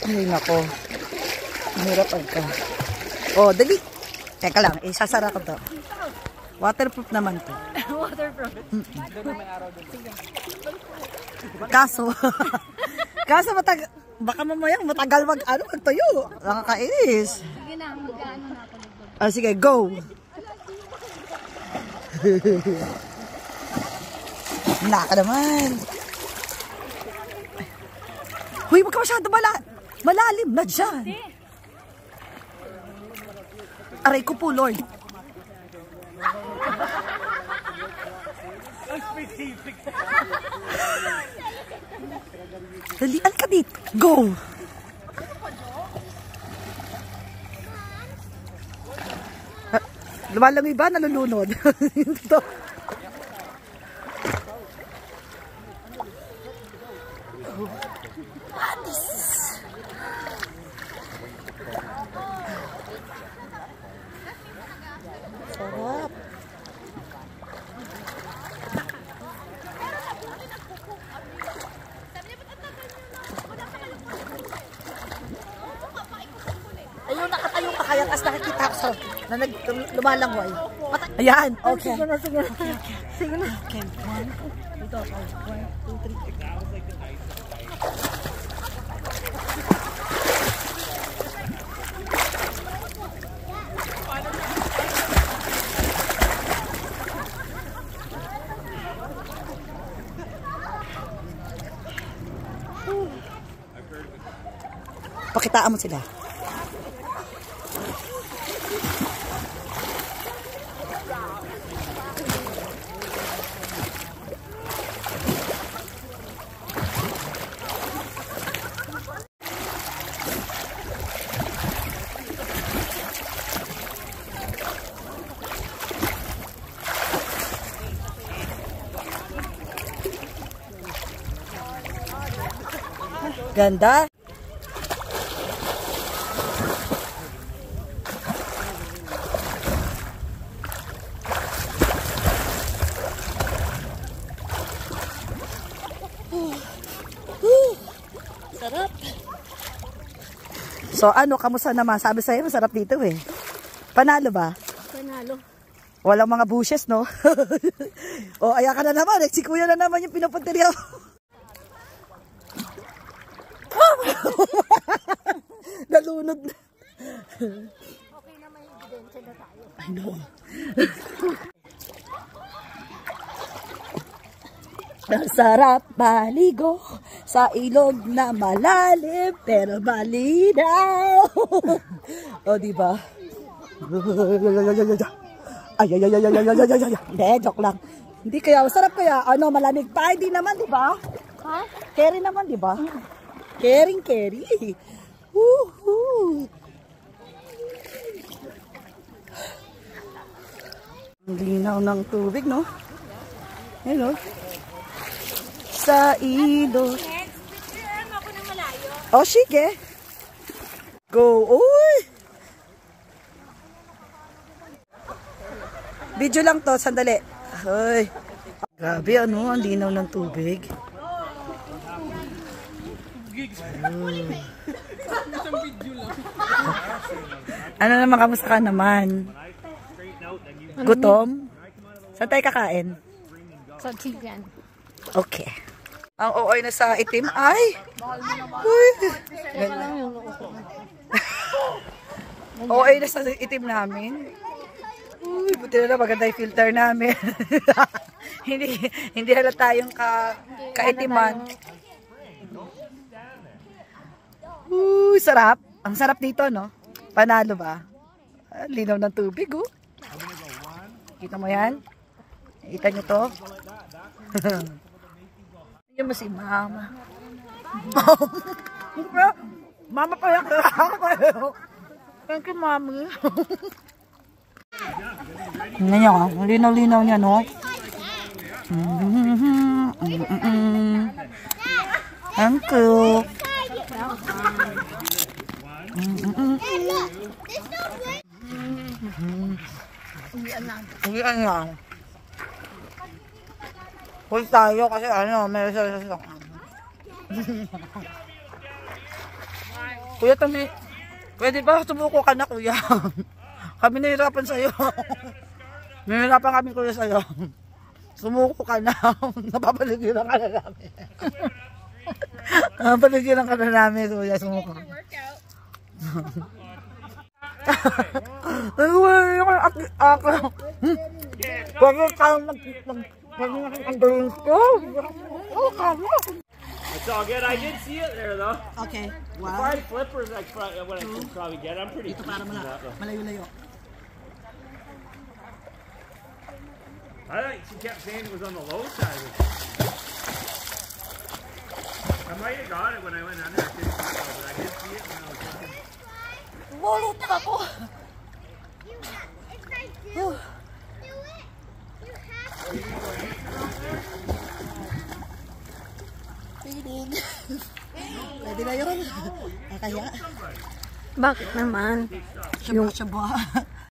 Ay, nako. Mahirap agka. Oh, dali. Teka lang, isasara ko to. Waterproof naman to. Waterproof. Kaso, baka mamayang matagal magtuyo. Nakakainis. Sige na, mag-ano na ako. Ah, sige, go. Naka naman. Huy, huwag ka masyado malalim na dyan. Aray ko po, Lord. Dalian ka dito. Go. Lumalang iba, nalulunod. Ito. Sarap. Ayun, nakatayo ka kaya tas nakikita ko sa lumalangway. Ayan, okay. Sige na, sige na. Sige na. Okay, 1, 2, 3. Pakitaan mo sila. Ganda. Sarap. So ano, kamusta naman? Sabi sa'yo, masarap dito eh. Panalo ba? Panalo. Walang mga bushes, no? O, ayan ka na naman. Si kuya na naman yung pinupuntirya mo. Nalunod na. Okay naman yung ebidensya na tayo. I know. Masarap maligo sa ilog na malalim pero malinaw. O, diba? Ay, ay, ay, ay, ay, ay, ay, ay, ay. Hindi, joke lang. Hindi kaya, sarap kaya. Ano, malamig pa. Hindi naman, diba? Ha? Carry naman, diba? Caring, carry. Woohoo! Ang linaw ng tubig, no? Hello. Sa ilog. Ako na malayo. Oh, sige. Go. Uy! Video lang to, sandali. Ay. Grabe, ano? Ang linaw ng tubig. Ano naman, kamusta ka naman? Gutom? Saan tayo kakain? Sa chicken. Okay. Ang ooy na sa itim ay. Uy. ooy na sa itim namin. Uy, buti na lang maganda yung filter namin. hindi halata yung kaitiman. Uy, sarap. Ang sarap dito, no? Panalo ba? Linaw ng tubig, oh. Kita mo yan? Kita nyo to? Yan mo si Mama. Mama pa yan. Thank you, Mami. Tingnan nyo, ang linaw-linaw niya, no? Thank you. Uwian lang. Huwag tayo kasi ano, may sasasang. Kuya Tami, pwede ba sumuko ka na, kuya? Kami nahihirapan sa'yo. Nahihirapan kami, kuya, sa'yo. Sumuko ka na. Napapaligiran ka na namin. Napapaligiran ka na namin, kuya. Sumuko. Pwede kang mag-andalin ko. It's all good. I did see it there though. Okay. The fried flippers, like what I can probably get. I'm pretty. Ito para malayo-layo. I think she kept saying it was on the low side. I might have got it when I went under. I couldn't tell, but I did see it when I was looking. Mulot ako. If I do it, you have Pinig. Pwede na yun. Kaya. Bakit naman? Shabwa.